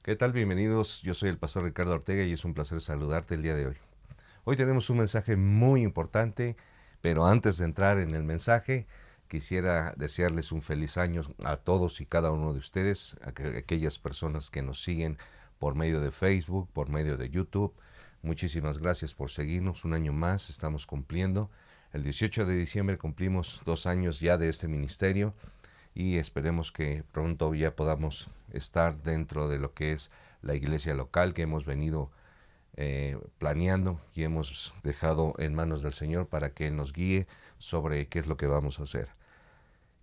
¿Qué tal? Bienvenidos. Yo soy el pastor Ricardo Ortega y es un placer saludarte el día de hoy. Hoy tenemos un mensaje muy importante, pero antes de entrar en el mensaje, quisiera desearles un feliz año a todos y cada uno de ustedes, aquellas personas que nos siguen por medio de Facebook, por medio de YouTube. Muchísimas gracias por seguirnos. Un año más estamos cumpliendo. El 18 de diciembre cumplimos 2 años ya de este ministerio y esperemos que pronto ya podamos estar dentro de lo que es la iglesia local que hemos venido planeando y hemos dejado en manos del Señor para que Él nos guíe sobre qué es lo que vamos a hacer.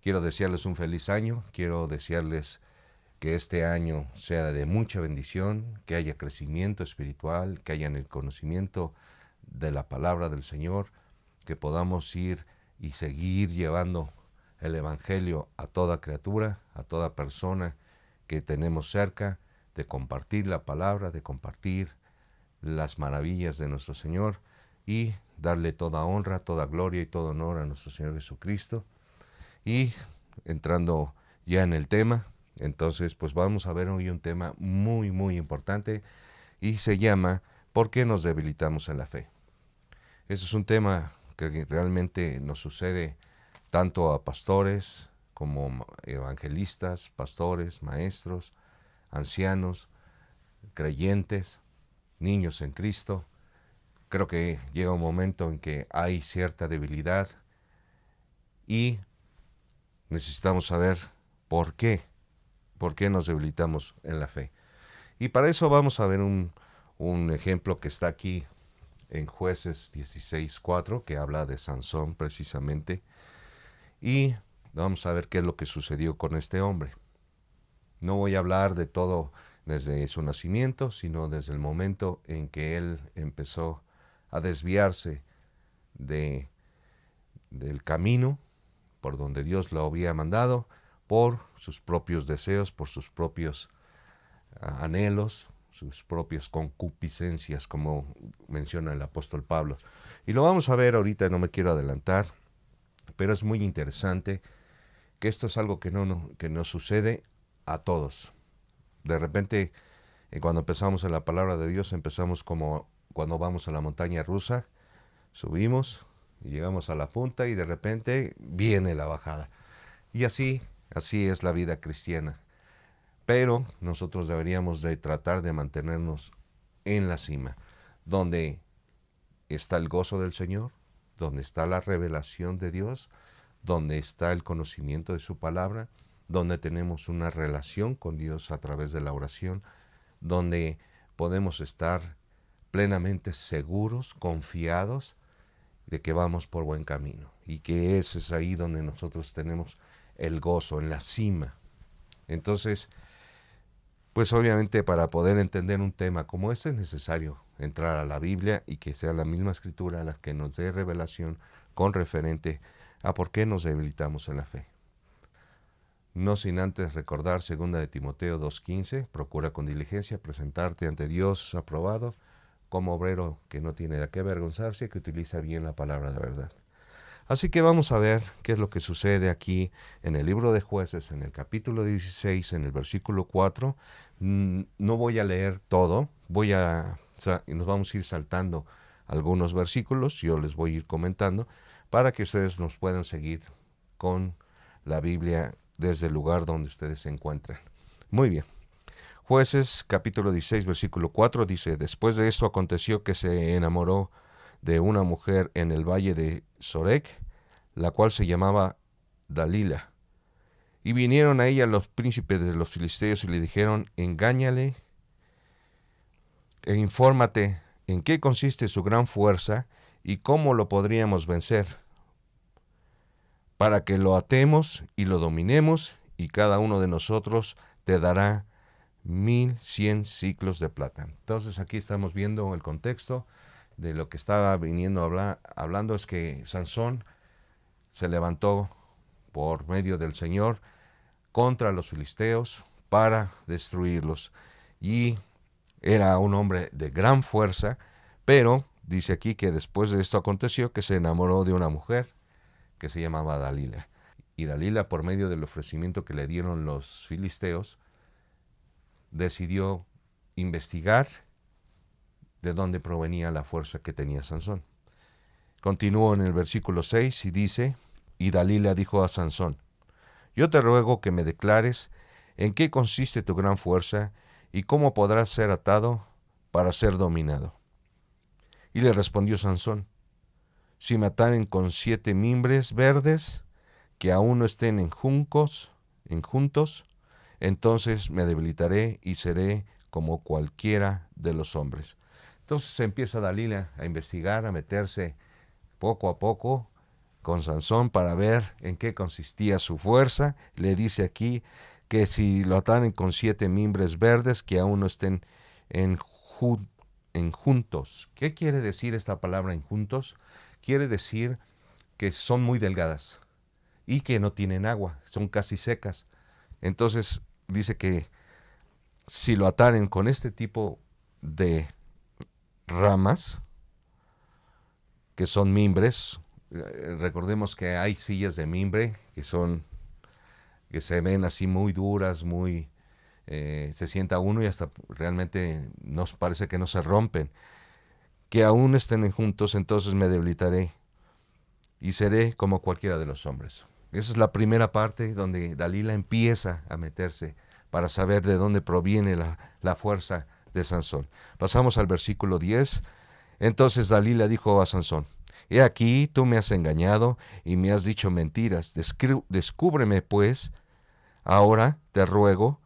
Quiero desearles un feliz año, quiero desearles que este año sea de mucha bendición, que haya crecimiento espiritual, que haya en el conocimiento de la palabra del Señor, que podamos ir y seguir llevando el Evangelio a toda criatura, a toda persona que tenemos cerca, de compartir la palabra, de compartir las maravillas de nuestro Señor y darle toda honra, toda gloria y todo honor a nuestro Señor Jesucristo. Y entrando ya en el tema, entonces pues vamos a ver hoy un tema muy importante y se llama ¿por qué nos debilitamos en la fe? Este es un tema que realmente nos sucede tanto a pastores como evangelistas, pastores, maestros, ancianos, creyentes, niños en Cristo. Creo que llega un momento en que hay cierta debilidad y necesitamos saber por qué nos debilitamos en la fe. Y para eso vamos a ver un ejemplo que está aquí en Jueces 16:4, que habla de Sansón precisamente. Y vamos a ver qué es lo que sucedió con este hombre. No voy a hablar de todo desde su nacimiento, sino desde el momento en que él empezó a desviarse del camino por donde Dios lo había mandado, por sus propios deseos, por sus propios anhelos, sus propias concupiscencias, como menciona el apóstol Pablo. Y lo vamos a ver ahorita, no me quiero adelantar, pero es muy interesante que esto es algo que nos sucede a todos. De repente, cuando empezamos en la palabra de Dios, empezamos como cuando vamos a la montaña rusa, subimos y llegamos a la punta y de repente viene la bajada. Y así es la vida cristiana. Pero nosotros deberíamos de tratar de mantenernos en la cima, donde está el gozo del Señor, donde está la revelación de Dios, donde está el conocimiento de su palabra, donde tenemos una relación con Dios a través de la oración, donde podemos estar plenamente seguros, confiados de que vamos por buen camino y que ese es ahí donde nosotros tenemos el gozo, en la cima. Entonces, pues obviamente para poder entender un tema como este es necesario entrar a la Biblia y que sea la misma escritura la que nos dé revelación con referente a por qué nos debilitamos en la fe. No sin antes recordar 2 de Timoteo 2:15, procura con diligencia presentarte ante Dios aprobado como obrero que no tiene de qué avergonzarse y que utiliza bien la palabra de verdad. Así que vamos a ver qué es lo que sucede aquí en el libro de Jueces, en el capítulo 16, en el versículo 4. No voy a leer todo, nos vamos a ir saltando algunos versículos, yo les voy a ir comentando para que ustedes nos puedan seguir con la Biblia desde el lugar donde ustedes se encuentran. Muy bien. Jueces capítulo 16, versículo 4 dice, después de esto aconteció que se enamoró de una mujer en el valle de Sorek, la cual se llamaba Dalila. Y vinieron a ella los príncipes de los filisteos y le dijeron, engáñale e infórmate en qué consiste su gran fuerza y cómo lo podríamos vencer, para que lo atemos y lo dominemos, y cada uno de nosotros te dará 1,100 siclos de plata. Entonces aquí estamos viendo el contexto de lo que estaba viniendo hablando es que Sansón se levantó por medio del Señor contra los filisteos para destruirlos. Y era un hombre de gran fuerza, pero dice aquí que después de esto aconteció que se enamoró de una mujer que se llamaba Dalila. Y por medio del ofrecimiento que le dieron los filisteos, decidió investigar de dónde provenía la fuerza que tenía Sansón. Continúo en el versículo 6 y dice, y Dalila dijo a Sansón, yo te ruego que me declares en qué consiste tu gran fuerza y cómo podrás ser atado para ser dominado. Y le respondió Sansón, si me ataren con 7 mimbres verdes, que aún no estén en juntos, entonces me debilitaré y seré como cualquiera de los hombres. Entonces empieza Dalila a investigar, a meterse poco a poco con Sansón para ver en qué consistía su fuerza. Le dice aquí que si lo ataren con 7 mimbres verdes, que aún no estén en juntos. ¿Qué quiere decir esta palabra en juntos? Quiere decir que son muy delgadas y que no tienen agua, son casi secas. Entonces dice que si lo ataren con este tipo de ramas, que son mimbres, recordemos que hay sillas de mimbre que se ven así muy duras, se sienta uno y hasta realmente nos parece que no se rompen. Que aún estén juntos, entonces me debilitaré y seré como cualquiera de los hombres. Esa es la primera parte donde Dalila empieza a meterse para saber de dónde proviene la fuerza de Sansón. Pasamos al versículo 10. Entonces Dalila dijo a Sansón, he aquí, tú me has engañado y me has dicho mentiras. Descúbreme, pues, ahora te ruego,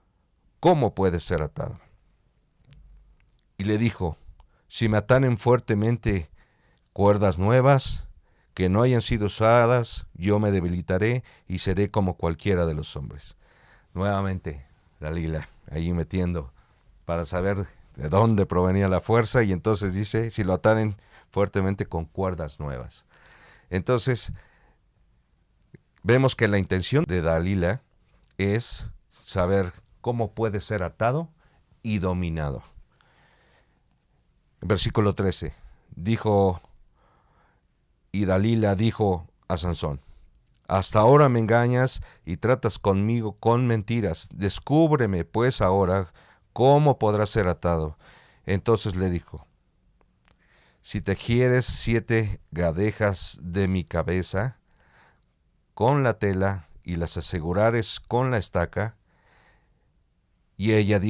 cómo puedes ser atado. Y le dijo, si me ataren fuertemente cuerdas nuevas, que no hayan sido usadas, yo me debilitaré y seré como cualquiera de los hombres. Nuevamente, Dalila, ahí metiendo para saber de dónde provenía la fuerza, y entonces dice, si lo ataren fuertemente con cuerdas nuevas. Entonces, vemos que la intención de Dalila es saber cómo puede ser atado y dominado. Versículo 13, y Dalila dijo a Sansón, hasta ahora me engañas y tratas conmigo con mentiras. Descúbreme pues ahora cómo podrás ser atado. Entonces le dijo, si tejieres 7 gadejas de mi cabeza con la tela y las asegurares con la estaca. Y ella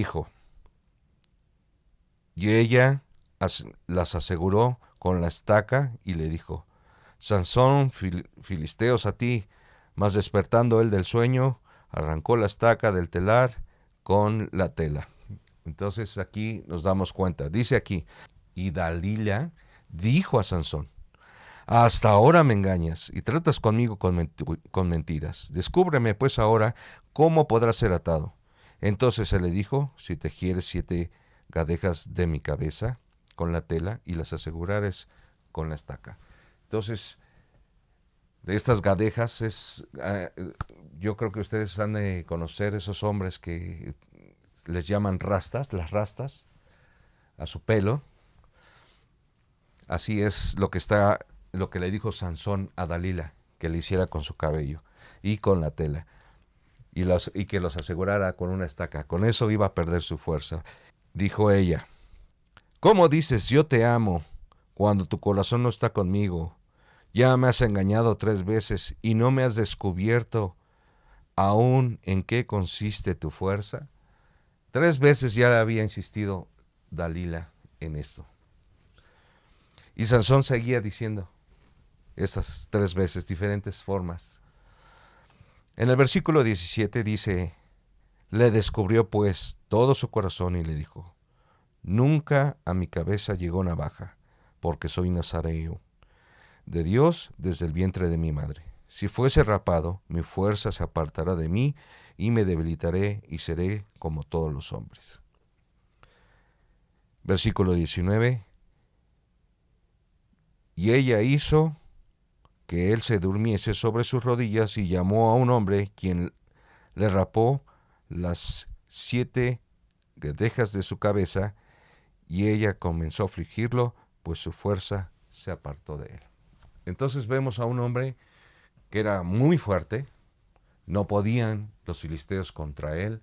las aseguró con la estaca y le dijo, Sansón, filisteos a ti. Mas despertando él del sueño, arrancó la estaca del telar con la tela. Entonces aquí nos damos cuenta. Dice aquí, y Dalila dijo a Sansón, hasta ahora me engañas y tratas conmigo con mentiras. Descúbreme pues ahora cómo podrás ser atado. Entonces se le dijo, si tejieres 7 gadejas de mi cabeza con la tela y las asegurares con la estaca. Entonces, de estas gadejas yo creo que ustedes han de conocer esos hombres que les llaman rastas, las rastas, a su pelo. Así es lo que le dijo Sansón a Dalila, que le hiciera con su cabello y con la tela, y que los asegurara con una estaca. Con eso iba a perder su fuerza. Dijo ella, ¿cómo dices yo te amo cuando tu corazón no está conmigo? Ya me has engañado 3 veces y no me has descubierto aún en qué consiste tu fuerza. 3 veces ya había insistido Dalila en esto. Y Sansón seguía diciendo esas 3 veces, diferentes formas. En el versículo 17 dice, le descubrió pues todo su corazón y le dijo, nunca a mi cabeza llegó navaja, porque soy nazareo de Dios desde el vientre de mi madre. Si fuese rapado, mi fuerza se apartará de mí y me debilitaré y seré como todos los hombres. Versículo 19. Y ella hizo que él se durmiese sobre sus rodillas y llamó a un hombre, quien le rapó las 7 gadejas de su cabeza, y ella comenzó a afligirlo, pues su fuerza se apartó de él. Entonces vemos a un hombre que era muy fuerte, no podían los filisteos contra él,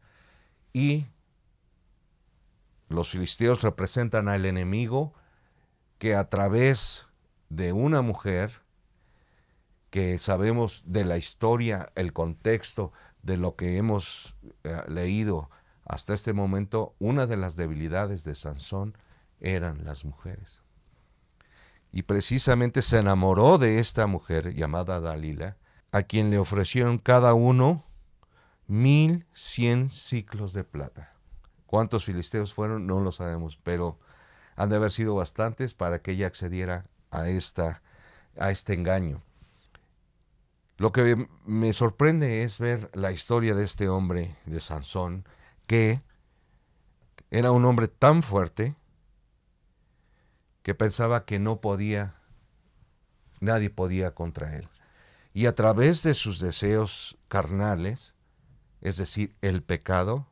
y Los filisteos representan al enemigo que a través de una mujer, que sabemos de la historia, el contexto de lo que hemos leído hasta este momento, una de las debilidades de Sansón eran las mujeres. Y precisamente se enamoró de esta mujer llamada Dalila, a quien le ofrecieron cada uno 1,100 siclos de plata. ¿Cuántos filisteos fueron? No lo sabemos, pero han de haber sido bastantes para que ella accediera a este engaño. Lo que me sorprende es ver la historia de este hombre, de Sansón, que era un hombre tan fuerte que pensaba que nadie podía contra él. Y a través de sus deseos carnales, es decir, el pecado,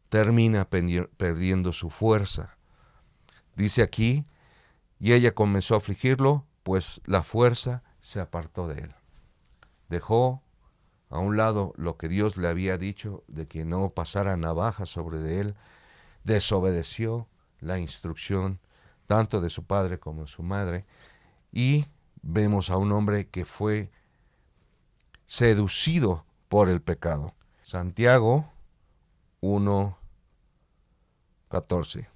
termina perdiendo su fuerza. Dice aquí, y ella comenzó a afligirlo, pues la fuerza se apartó de él. Dejó a un lado lo que Dios le había dicho de que no pasara navaja sobre de él, desobedeció la instrucción tanto de su padre como de su madre, y vemos a un hombre que fue seducido por el pecado. Santiago 1:14.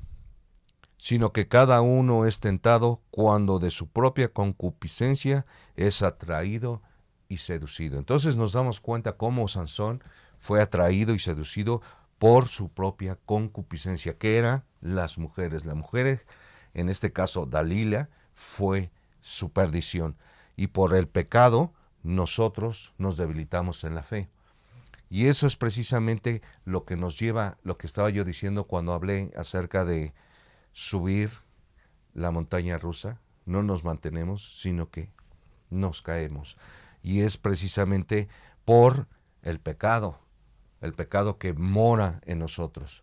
Sino que cada uno es tentado cuando de su propia concupiscencia es atraído y seducido. Entonces nos damos cuenta cómo Sansón fue atraído y seducido por su propia concupiscencia, que eran las mujeres. La mujer, en este caso Dalila, fue su perdición. Y por el pecado nosotros nos debilitamos en la fe. Y eso es precisamente lo que nos lleva, lo que estaba yo diciendo cuando hablé acerca de subir la montaña rusa. No nos mantenemos, sino que nos caemos. Y es precisamente por el pecado que mora en nosotros.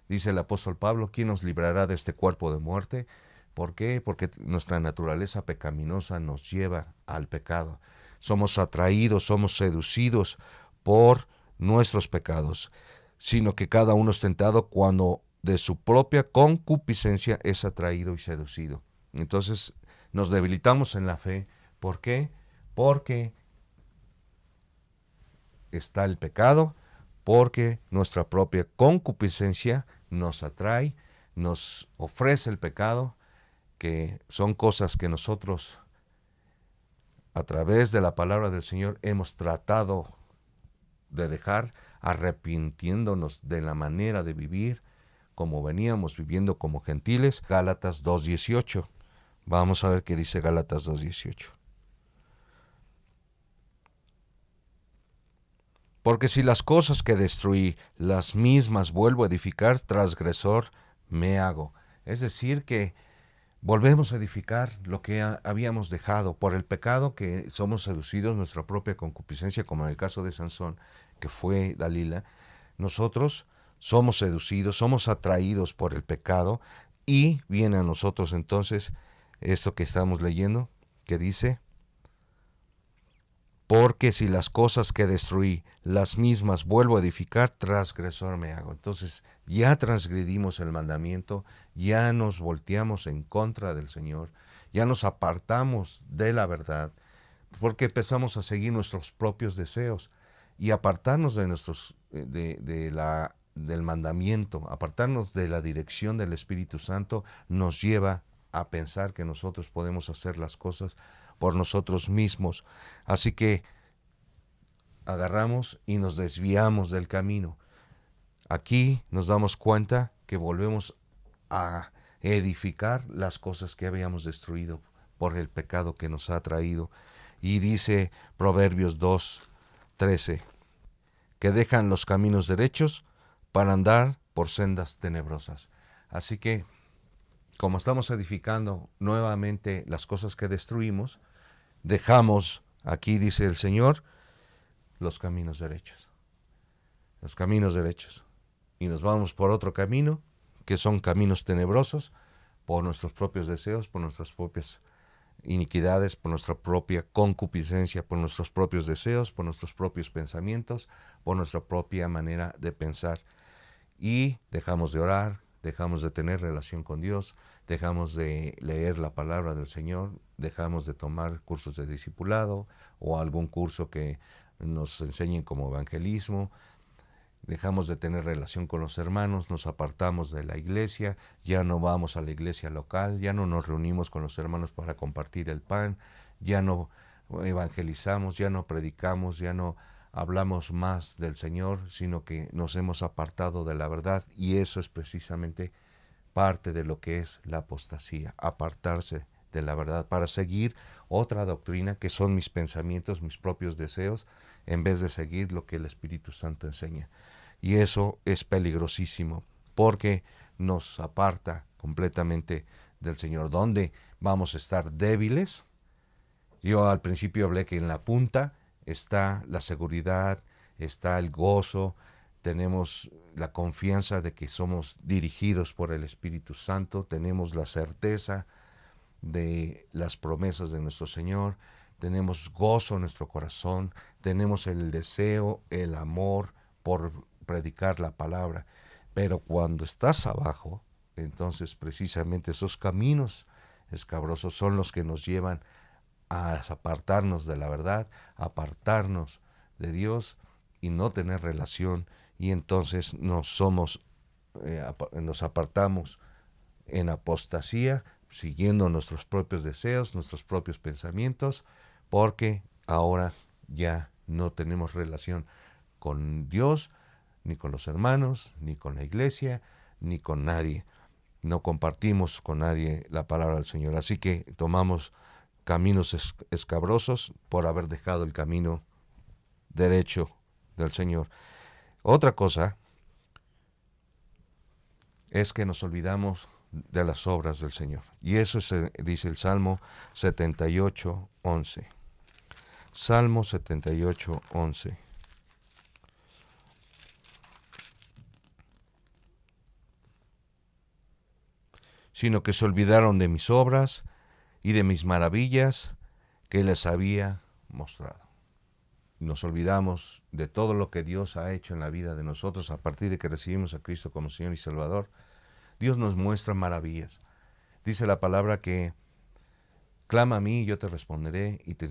Dice el apóstol Pablo, ¿quién nos librará de este cuerpo de muerte? ¿Por qué? Porque nuestra naturaleza pecaminosa nos lleva al pecado. Somos atraídos, somos seducidos por nuestros pecados, sino que cada uno es tentado cuando de su propia concupiscencia es atraído y seducido. Entonces nos debilitamos en la fe. ¿Por qué? Porque está el pecado, porque nuestra propia concupiscencia nos atrae, nos ofrece el pecado, que son cosas que nosotros a través de la palabra del Señor hemos tratado de dejar, arrepintiéndonos de la manera de vivir como veníamos viviendo como gentiles. Gálatas 2:18. Vamos a ver qué dice Gálatas 2:18. Porque si las cosas que destruí, las mismas vuelvo a edificar, transgresor me hago. Es decir, que volvemos a edificar lo que habíamos dejado por el pecado, que somos seducidos, nuestra propia concupiscencia, como en el caso de Sansón, que fue Dalila. Nosotros somos seducidos, somos atraídos por el pecado, y viene a nosotros entonces esto que estamos leyendo, que dice, porque si las cosas que destruí, las mismas vuelvo a edificar, transgresor me hago. Entonces ya transgredimos el mandamiento, ya nos volteamos en contra del Señor, ya nos apartamos de la verdad, porque empezamos a seguir nuestros propios deseos, y apartarnos de del mandamiento, apartarnos de la dirección del Espíritu Santo, nos lleva a pensar que nosotros podemos hacer las cosas por nosotros mismos. Así que agarramos y nos desviamos del camino. Aquí nos damos cuenta que volvemos a edificar las cosas que habíamos destruido por el pecado que nos ha traído. Y dice Proverbios 2:13, que dejan los caminos derechos para andar por sendas tenebrosas. Así que, como estamos edificando nuevamente las cosas que destruimos, dejamos, aquí dice el Señor, los caminos derechos. Los caminos derechos. Y nos vamos por otro camino, que son caminos tenebrosos, por nuestros propios deseos, por nuestras propias iniquidades, por nuestra propia concupiscencia, por nuestros propios deseos, por nuestros propios pensamientos, por nuestra propia manera de pensar. Y dejamos de orar, dejamos de tener relación con Dios, dejamos de leer la palabra del Señor, dejamos de tomar cursos de discipulado o algún curso que nos enseñen como evangelismo, dejamos de tener relación con los hermanos, nos apartamos de la iglesia, ya no vamos a la iglesia local, ya no nos reunimos con los hermanos para compartir el pan, ya no evangelizamos, ya no predicamos, ya no hablamos más del Señor, sino que nos hemos apartado de la verdad, y eso es precisamente parte de lo que es la apostasía, apartarse de la verdad para seguir otra doctrina que son mis pensamientos, mis propios deseos, en vez de seguir lo que el Espíritu Santo enseña. Y eso es peligrosísimo porque nos aparta completamente del Señor. ¿Dónde vamos a estar débiles? Yo al principio hablé que en la punta está la seguridad, está el gozo, tenemos la confianza de que somos dirigidos por el Espíritu Santo, tenemos la certeza de las promesas de nuestro Señor, tenemos gozo en nuestro corazón, tenemos el deseo, el amor por predicar la palabra. Pero cuando estás abajo, entonces precisamente esos caminos escabrosos son los que nos llevan a apartarnos de la verdad, apartarnos de Dios y no tener relación, y entonces nos apartamos en apostasía, siguiendo nuestros propios deseos, nuestros propios pensamientos, porque ahora ya no tenemos relación con Dios, ni con los hermanos, ni con la iglesia, ni con nadie. No compartimos con nadie la palabra del Señor. Así que tomamos caminos escabrosos por haber dejado el camino derecho del Señor. Otra cosa es que nos olvidamos de las obras del Señor. Y eso dice el Salmo 78:11. Salmo 78:11. Sino que se olvidaron de mis obras y de mis maravillas que les había mostrado. Nos olvidamos de todo lo que Dios ha hecho en la vida de nosotros a partir de que recibimos a Cristo como Señor y Salvador. Dios nos muestra maravillas. Dice la palabra que clama a mí y yo te responderé y te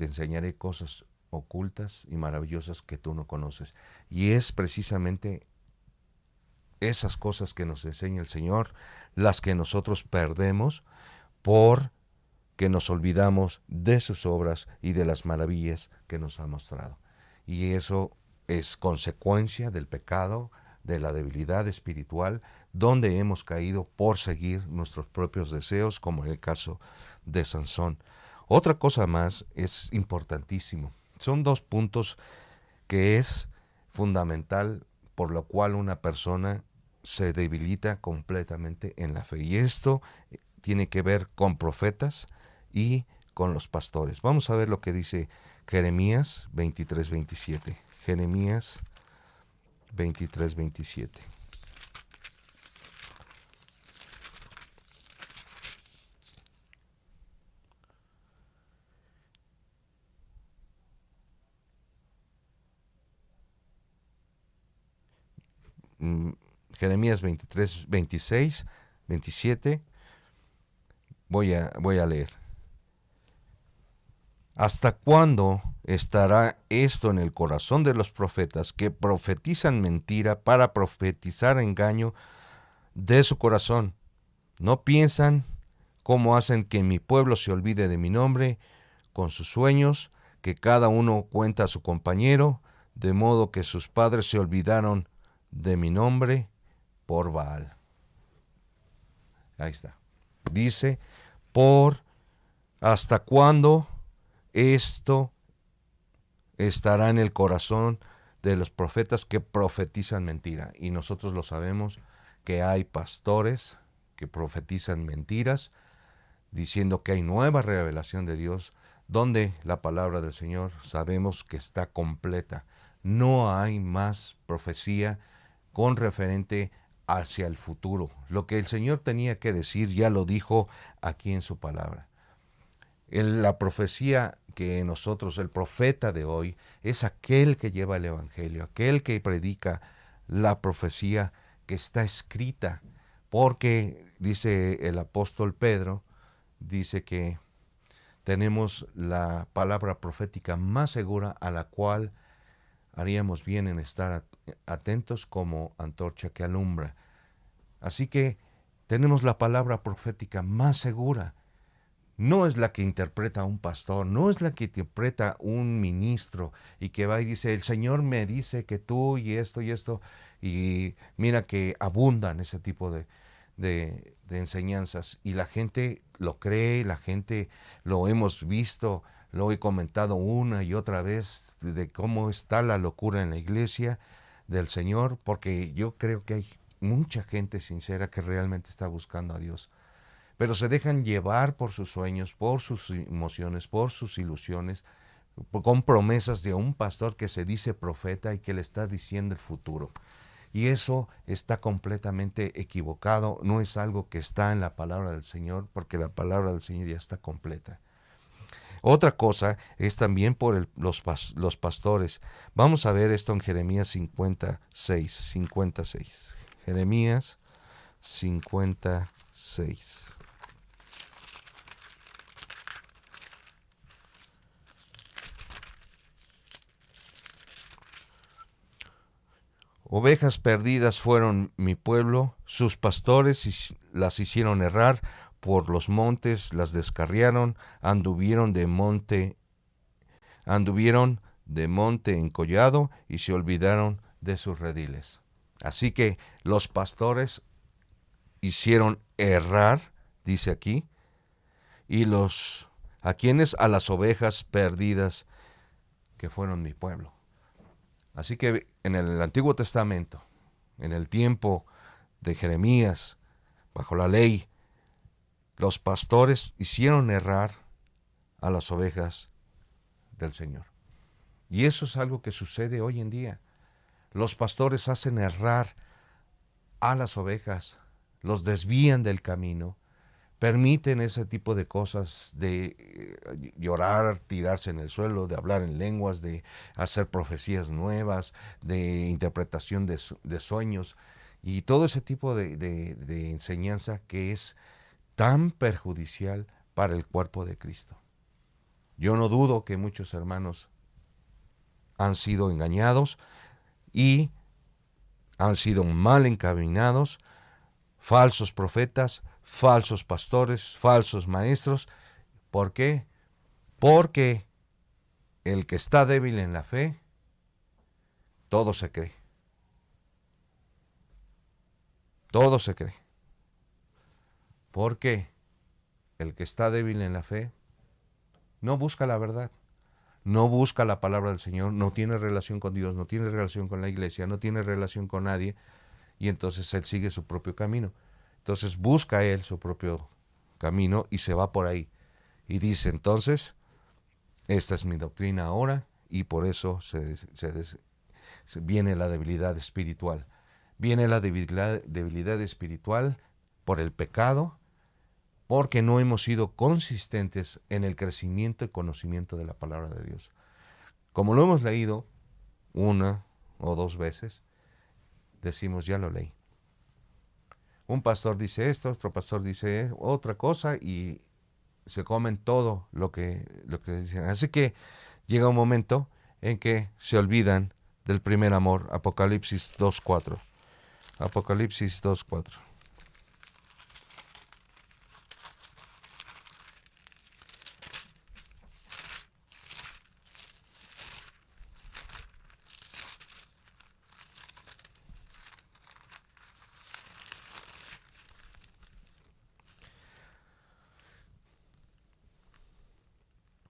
enseñaré cosas ocultas y maravillosas que tú no conoces. Y es precisamente esas cosas que nos enseña el Señor las que nosotros perdemos por que nos olvidamos de sus obras y de las maravillas que nos ha mostrado. Y eso es consecuencia del pecado, de la debilidad espiritual, donde hemos caído por seguir nuestros propios deseos, como en el caso de Sansón. Otra cosa más es importantísimo. Son dos puntos que es fundamental por lo cual una persona se debilita completamente en la fe. Y esto tiene que ver con profetas y con los pastores. Vamos a ver lo que dice Jeremías 23:27. Jeremías 23:27. Jeremías 23:26, 27. Voy a leer. ¿Hasta cuándo estará esto en el corazón de los profetas que profetizan mentira para profetizar engaño de su corazón? ¿No piensan cómo hacen que mi pueblo se olvide de mi nombre con sus sueños, que cada uno cuenta a su compañero, de modo que sus padres se olvidaron de mi nombre por Baal? Ahí está. Dice, ¿hasta cuándo esto estará en el corazón de los profetas que profetizan mentira? Y nosotros lo sabemos, que hay pastores que profetizan mentiras, diciendo que hay nueva revelación de Dios, donde la palabra del Señor sabemos que está completa. No hay más profecía con referente hacia el futuro. Lo que el Señor tenía que decir ya lo dijo aquí en su palabra. La profecía que nosotros, el profeta de hoy, es aquel que lleva el evangelio, aquel que predica la profecía que está escrita, porque dice el apóstol Pedro, dice que tenemos la palabra profética más segura, a la cual haríamos bien en estar atentos como antorcha que alumbra. Así que tenemos la palabra profética más segura. No es la que interpreta un pastor, no es la que interpreta un ministro y que va y dice, el Señor me dice que tú y esto, y mira que abundan ese tipo de enseñanzas. Y la gente lo cree, la gente lo hemos visto, lo he comentado una y otra vez de cómo está la locura en la iglesia del Señor, porque yo creo que hay mucha gente sincera que realmente está buscando a Dios, pero se dejan llevar por sus sueños, por sus emociones, por sus ilusiones, con promesas de un pastor que se dice profeta y que le está diciendo el futuro. Y eso está completamente equivocado, no es algo que está en la palabra del Señor, porque la palabra del Señor ya está completa. Otra cosa es también por los pastores. Vamos a ver esto en Jeremías 56. Jeremías 56. Ovejas perdidas fueron mi pueblo, sus pastores las hicieron errar por los montes, las descarriaron, anduvieron de monte encollado y se olvidaron de sus rediles. Así que los pastores hicieron errar, dice aquí, y a las ovejas perdidas que fueron mi pueblo. Así que en el Antiguo Testamento, en el tiempo de Jeremías, bajo la ley, los pastores hicieron errar a las ovejas del Señor. Y eso es algo que sucede hoy en día. Los pastores hacen errar a las ovejas, los desvían del camino, permiten ese tipo de cosas, de llorar, tirarse en el suelo, de hablar en lenguas, de hacer profecías nuevas, de interpretación de sueños, y todo ese tipo de enseñanza que es tan perjudicial para el cuerpo de Cristo. Yo no dudo que muchos hermanos han sido engañados y han sido mal encaminados, falsos profetas, falsos pastores, falsos maestros. ¿Por qué? Porque el que está débil en la fe, todo se cree. Todo se cree. Porque el que está débil en la fe no busca la verdad, no busca la palabra del Señor, no tiene relación con Dios, no tiene relación con la iglesia, no tiene relación con nadie, y entonces él sigue su propio camino. Entonces busca él su propio camino y se va por ahí. Y dice entonces, esta es mi doctrina ahora, y por eso viene la debilidad espiritual. Viene la debilidad espiritual por el pecado, porque no hemos sido consistentes en el crecimiento y conocimiento de la palabra de Dios. Como lo hemos leído una o dos veces, decimos, ya lo leí. Un pastor dice esto, otro pastor dice otra cosa, y se comen todo lo que dicen. Así que llega un momento en que se olvidan del primer amor. Apocalipsis 2:4. Apocalipsis 2:4.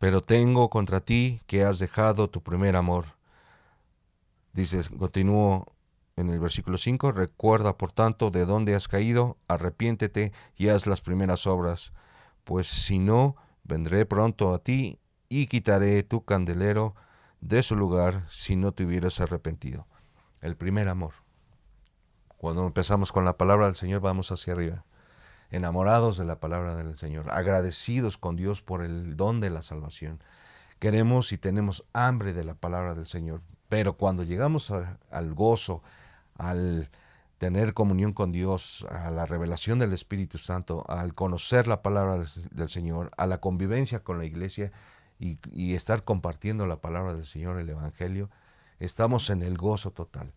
Pero tengo contra ti que has dejado tu primer amor. Dice, continúo en el versículo 5, recuerda por tanto de dónde has caído, arrepiéntete y haz las primeras obras, pues si no, vendré pronto a ti y quitaré tu candelero de su lugar si no te hubieras arrepentido. El primer amor. Cuando empezamos con la palabra del Señor, vamos hacia arriba, enamorados de la palabra del Señor, agradecidos con Dios por el don de la salvación. Queremos y tenemos hambre de la palabra del Señor, pero cuando llegamos al gozo, al tener comunión con Dios, a la revelación del Espíritu Santo, al conocer la palabra del Señor, a la convivencia con la iglesia y estar compartiendo la palabra del Señor, el Evangelio, estamos en el gozo total.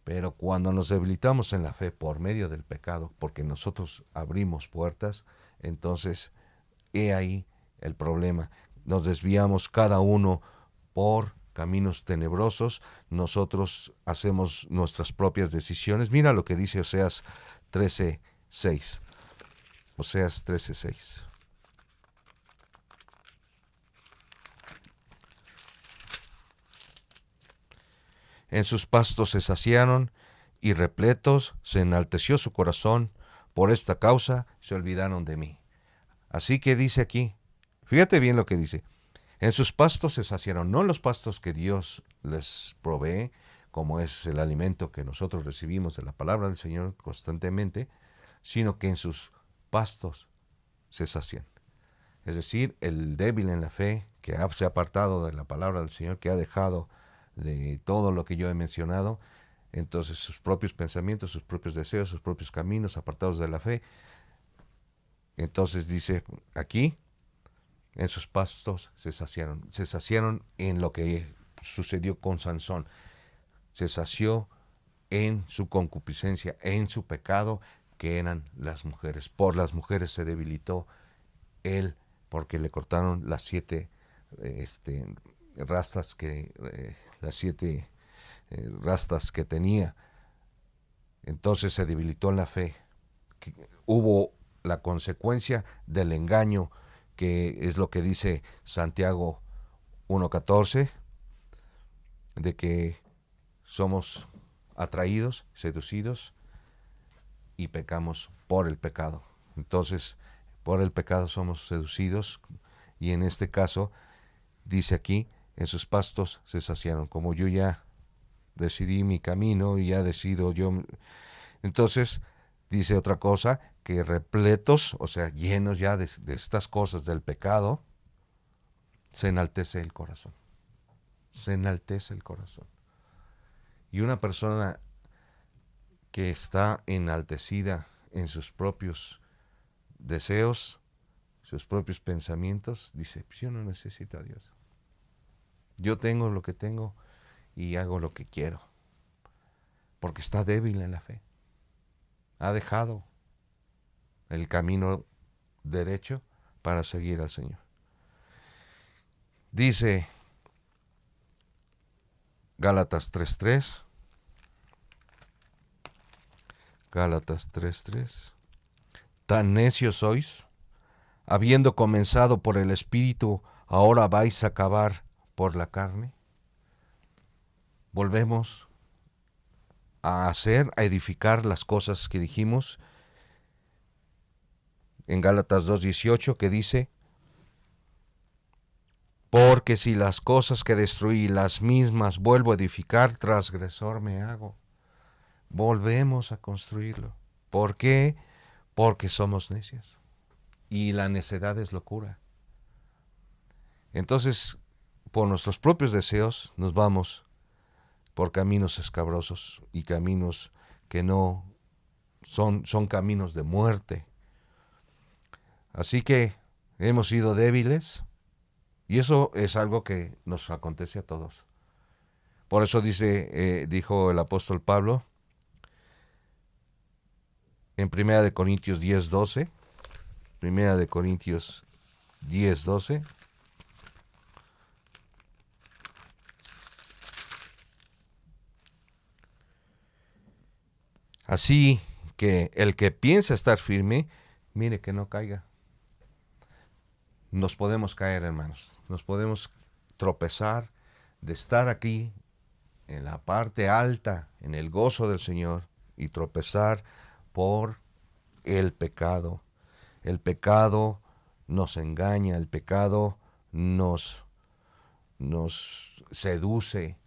Pero cuando nos debilitamos en la fe por medio del pecado, porque nosotros abrimos puertas, entonces he ahí el problema. Nos desviamos cada uno por caminos tenebrosos, nosotros hacemos nuestras propias decisiones. Mira lo que dice Oseas 13:6. Oseas 13:6. En sus pastos se saciaron y repletos se enalteció su corazón. Por esta causa se olvidaron de mí. Así que dice aquí, fíjate bien lo que dice. En sus pastos se saciaron, no los pastos que Dios les provee, como es el alimento que nosotros recibimos de la palabra del Señor constantemente, sino que en sus pastos se sacian. Es decir, el débil en la fe, que se ha apartado de la palabra del Señor, que ha dejado de todo lo que yo he mencionado, entonces sus propios pensamientos, sus propios deseos, sus propios caminos apartados de la fe, entonces dice aquí, en sus pastos se saciaron en lo que sucedió con Sansón, se sació en su concupiscencia, en su pecado, que eran las mujeres. Por las mujeres se debilitó él, porque le cortaron las 7 rastas que tenía. Entonces se debilitó la fe. Hubo la consecuencia del engaño, que es lo que dice Santiago 1:14, de que somos atraídos, seducidos y pecamos por el pecado. Entonces, por el pecado somos seducidos, y en este caso dice aquí, en sus pastos se saciaron. Como yo ya decidí mi camino y ya decido yo, entonces dice otra cosa, que repletos, o sea, llenos ya de estas cosas del pecado, se enaltece el corazón. Se enaltece el corazón. Y una persona que está enaltecida en sus propios deseos, sus propios pensamientos, dice, pues yo no necesito a Dios. Yo tengo lo que tengo y hago lo que quiero. Porque está débil en la fe. Ha dejado el camino derecho para seguir al Señor. Dice Gálatas 3:3. Gálatas 3:3. Tan necios sois, habiendo comenzado por el Espíritu, ahora vais a acabar por la carne. Volvemos a edificar las cosas que dijimos en Gálatas 2:18, que dice, porque si las cosas que destruí las mismas vuelvo a edificar, transgresor me hago. Volvemos a construirlo. ¿Por qué? Porque somos necios. Y la necedad es locura. Entonces, por nuestros propios deseos, nos vamos por caminos escabrosos y caminos que no son caminos de muerte. Así que hemos sido débiles, y eso es algo que nos acontece a todos. Por eso dijo el apóstol Pablo en 1 Corintios 10:12, 1 Corintios 10:12, así que el que piensa estar firme, mire que no caiga. Nos podemos caer, hermanos, nos podemos tropezar de estar aquí en la parte alta, en el gozo del Señor, y tropezar por el pecado. El pecado nos engaña, el pecado nos seduce,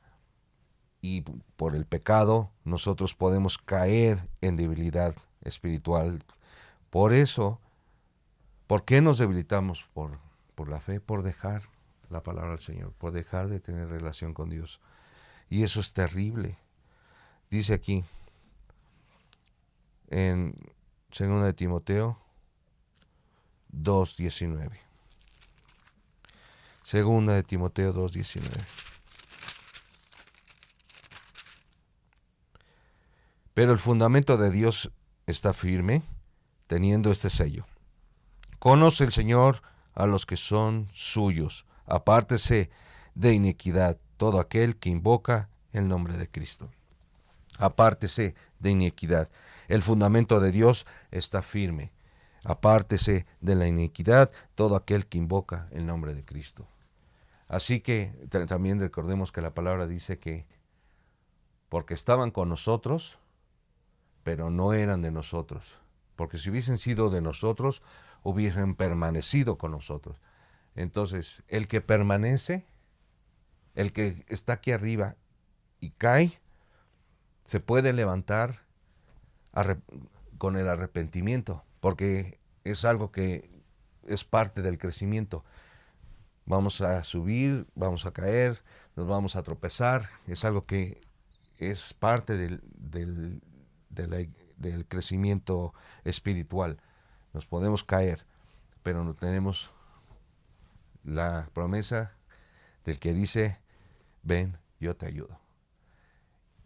y por el pecado nosotros podemos caer en debilidad espiritual. Por eso, ¿por qué nos debilitamos? Por la fe, por dejar la palabra del Señor, por dejar de tener relación con Dios. Y eso es terrible. Dice aquí, en 2 de Timoteo 2:19. 2 de Timoteo 2:19. Pero el fundamento de Dios está firme, teniendo este sello. Conoce el Señor a los que son suyos. Apártese de iniquidad todo aquel que invoca el nombre de Cristo. Apártese de iniquidad. El fundamento de Dios está firme. Apártese de la iniquidad todo aquel que invoca el nombre de Cristo. Así que también recordemos que la palabra dice que porque estaban con nosotros, pero no eran de nosotros. Porque si hubiesen sido de nosotros, hubiesen permanecido con nosotros. Entonces, el que permanece, el que está aquí arriba y cae, se puede levantar con el arrepentimiento, porque es algo que es parte del crecimiento. Vamos a subir, vamos a caer, nos vamos a tropezar, es algo que es parte del crecimiento espiritual. Nos podemos caer, pero no tenemos la promesa del que dice, ven, yo te ayudo.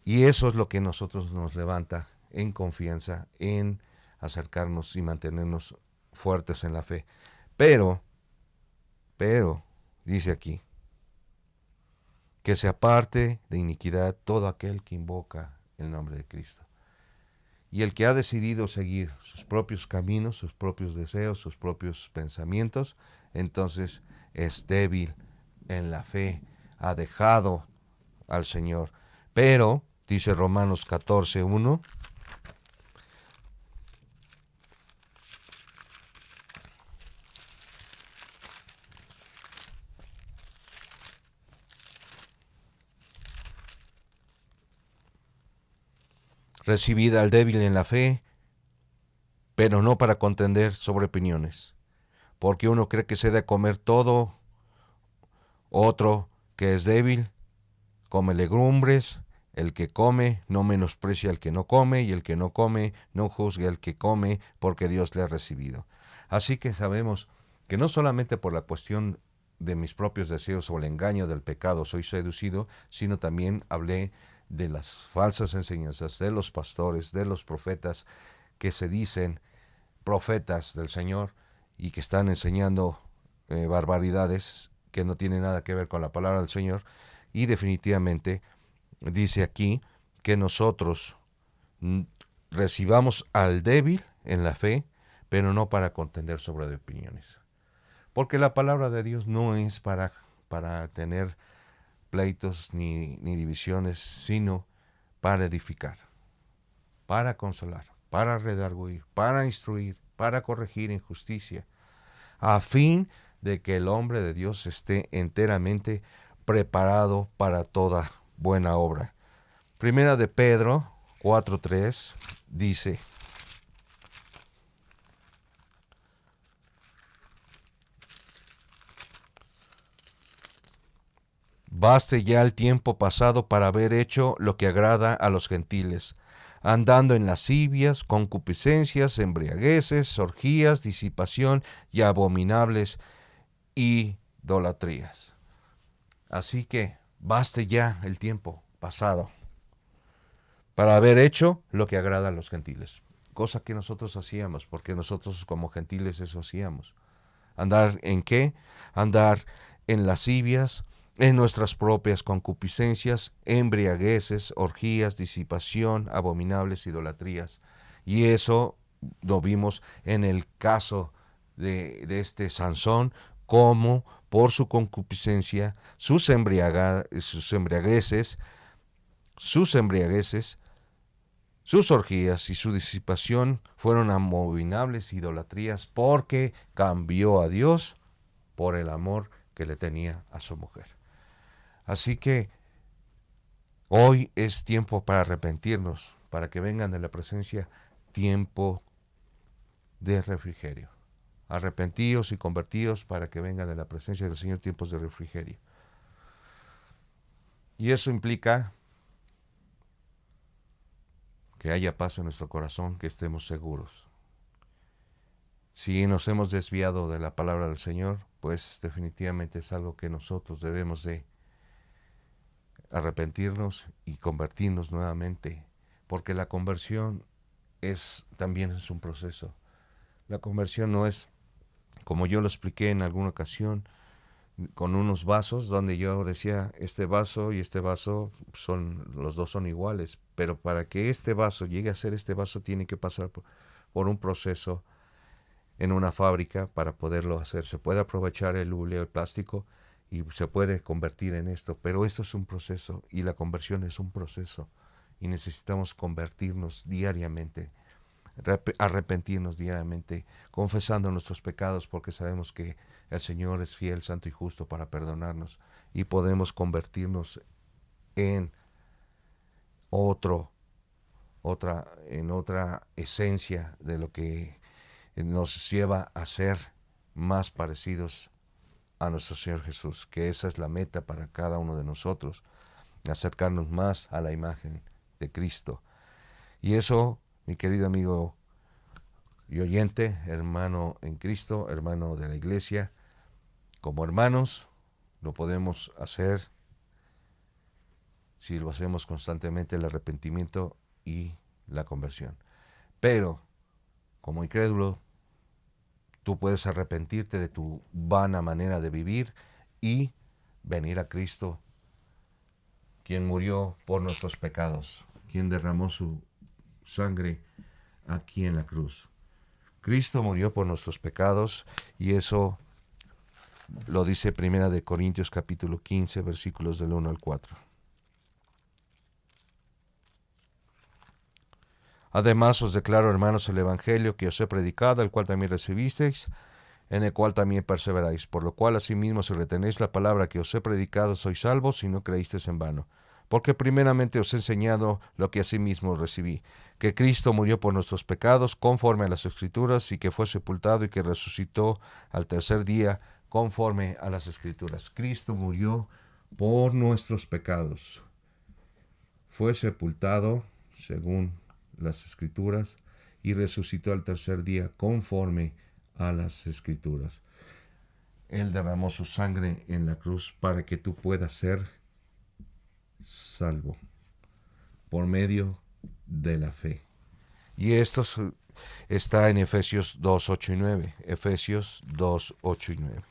Y eso es lo que nosotros nos levanta en confianza, en acercarnos y mantenernos fuertes en la fe. Pero, dice aquí, que se aparte de iniquidad todo aquel que invoca el nombre de Cristo. Y el que ha decidido seguir sus propios caminos, sus propios deseos, sus propios pensamientos, entonces es débil en la fe, ha dejado al Señor. Pero, dice Romanos 14:1, recibid al débil en la fe, pero no para contender sobre opiniones, porque uno cree que se debe comer todo, otro que es débil come legumbres, el que come no menosprecia al que no come, y el que no come no juzgue al que come, porque Dios le ha recibido. Así que sabemos que no solamente por la cuestión de mis propios deseos o el engaño del pecado soy seducido, sino también hablé de las falsas enseñanzas de los pastores, de los profetas que se dicen profetas del Señor y que están enseñando barbaridades que no tienen nada que ver con la palabra del Señor. Y definitivamente dice aquí que nosotros recibamos al débil en la fe, pero no para contender sobre opiniones. Porque la palabra de Dios no es para tener pleitos ni divisiones, sino para edificar, para consolar, para redarguir, para instruir, para corregir en justicia, a fin de que el hombre de Dios esté enteramente preparado para toda buena obra. Primera de Pedro 4:3 dice: baste ya el tiempo pasado para haber hecho lo que agrada a los gentiles, andando en lascivias, concupiscencias, embriagueces, orgías, disipación y abominables idolatrías. Así que baste ya el tiempo pasado para haber hecho lo que agrada a los gentiles, cosa que nosotros hacíamos, porque nosotros como gentiles eso hacíamos. ¿Andar en qué? Andar en lascivias, en nuestras propias concupiscencias, embriagueces, orgías, disipación, abominables idolatrías. Y eso lo vimos en el caso de este Sansón, como por su concupiscencia, sus embriagueces, sus orgías y su disipación fueron abominables idolatrías, porque cambió a Dios por el amor que le tenía a su mujer. Así que hoy es tiempo para arrepentirnos, para que vengan de la presencia tiempo de refrigerio. Arrepentíos y convertíos para que vengan de la presencia del Señor tiempos de refrigerio. Y eso implica que haya paz en nuestro corazón, que estemos seguros. Si nos hemos desviado de la palabra del Señor, pues definitivamente es algo que nosotros debemos de arrepentirnos y convertirnos nuevamente, porque la conversión también es un proceso. La conversión no es, como yo lo expliqué en alguna ocasión, con unos vasos donde yo decía, este vaso y este vaso los dos son iguales, pero para que este vaso llegue a ser este vaso tiene que pasar por un proceso en una fábrica para poderlo hacer. Se puede aprovechar el hule o el plástico y se puede convertir en esto, pero esto es un proceso y la conversión es un proceso y necesitamos convertirnos diariamente, arrepentirnos diariamente, confesando nuestros pecados, porque sabemos que el Señor es fiel, santo y justo para perdonarnos, y podemos convertirnos en otra esencia de lo que nos lleva a ser más parecidos a nuestro Señor Jesús, que esa es la meta para cada uno de nosotros, acercarnos más a la imagen de Cristo. Y eso, mi querido amigo y oyente, hermano en Cristo, hermano de la iglesia, como hermanos lo podemos hacer si lo hacemos constantemente, el arrepentimiento y la conversión. Pero como incrédulo, tú puedes arrepentirte de tu vana manera de vivir y venir a Cristo, quien murió por nuestros pecados, quien derramó su sangre aquí en la cruz. Cristo murió por nuestros pecados y eso lo dice Primera de Corintios capítulo 15, versículos del 1 al 4. Además os declaro, hermanos, el evangelio que os he predicado, el cual también recibisteis, en el cual también perseveráis, por lo cual asimismo si retenéis la palabra que os he predicado sois salvos si no creísteis en vano. Porque primeramente os he enseñado lo que asimismo recibí, que Cristo murió por nuestros pecados conforme a las Escrituras, y que fue sepultado y que resucitó al tercer día conforme a las Escrituras. Cristo murió por nuestros pecados. Fue sepultado según las Escrituras y resucitó al tercer día conforme a las Escrituras. Él derramó su sangre en la cruz para que tú puedas ser salvo por medio de la fe. Y esto está en Efesios 2, 8 y 9. Efesios 2, 8 y 9.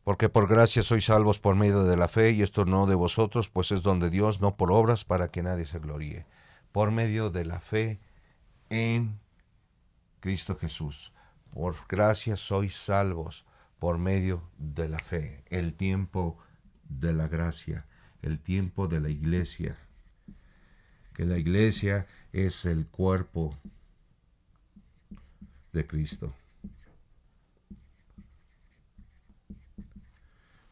Porque por gracia sois salvos por medio de la fe, y esto no de vosotros, pues es don de Dios, no por obras, para que nadie se gloríe. Por medio de la fe en Cristo Jesús. Por gracia sois salvos por medio de la fe. El tiempo de la gracia, el tiempo de la iglesia. Que la iglesia es el cuerpo de Cristo.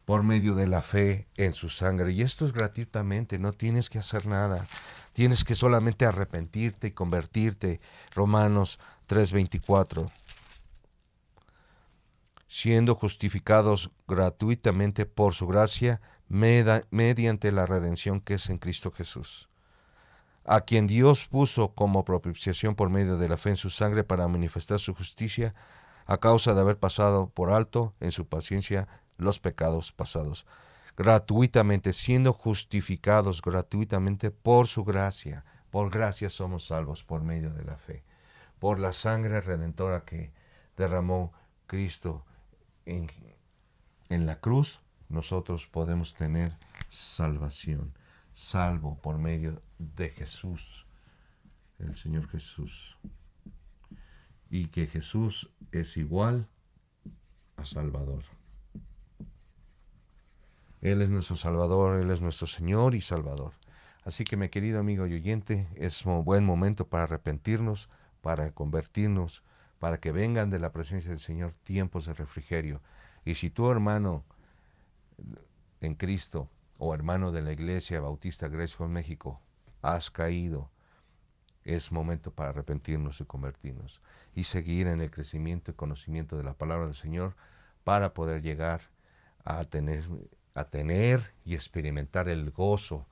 Por medio de la fe en su sangre. Y esto es gratuitamente, no tienes que hacer nada. Tienes que solamente arrepentirte y convertirte. Romanos 3:24. Siendo justificados gratuitamente por su gracia, mediante la redención que es en Cristo Jesús, a quien Dios puso como propiciación por medio de la fe en su sangre para manifestar su justicia, a causa de haber pasado por alto en su paciencia los pecados pasados. Gratuitamente, siendo justificados gratuitamente por su gracia. Por gracia somos salvos por medio de la fe. Por la sangre redentora que derramó Cristo en la cruz, nosotros podemos tener salvación. Salvo por medio de Jesús, el Señor Jesús. Y que Jesús es igual a Salvador. Él es nuestro Salvador, Él es nuestro Señor y Salvador. Así que, mi querido amigo y oyente, es un buen momento para arrepentirnos, para convertirnos, para que vengan de la presencia del Señor tiempos de refrigerio. Y si tu hermano en Cristo o hermano de la Iglesia Bautista Grace Home México has caído, es momento para arrepentirnos y convertirnos y seguir en el crecimiento y conocimiento de la palabra del Señor para poder llegar a tener a tener y experimentar el gozo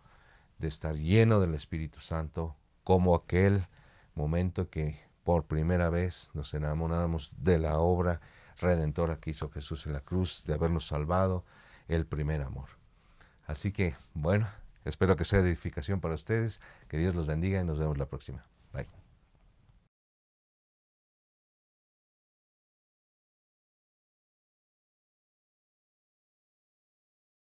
de estar lleno del Espíritu Santo, como aquel momento que por primera vez nos enamoramos de la obra redentora que hizo Jesús en la cruz, de habernos salvado, el primer amor. Así que, bueno, espero que sea de edificación para ustedes, que Dios los bendiga y nos vemos la próxima. Bye.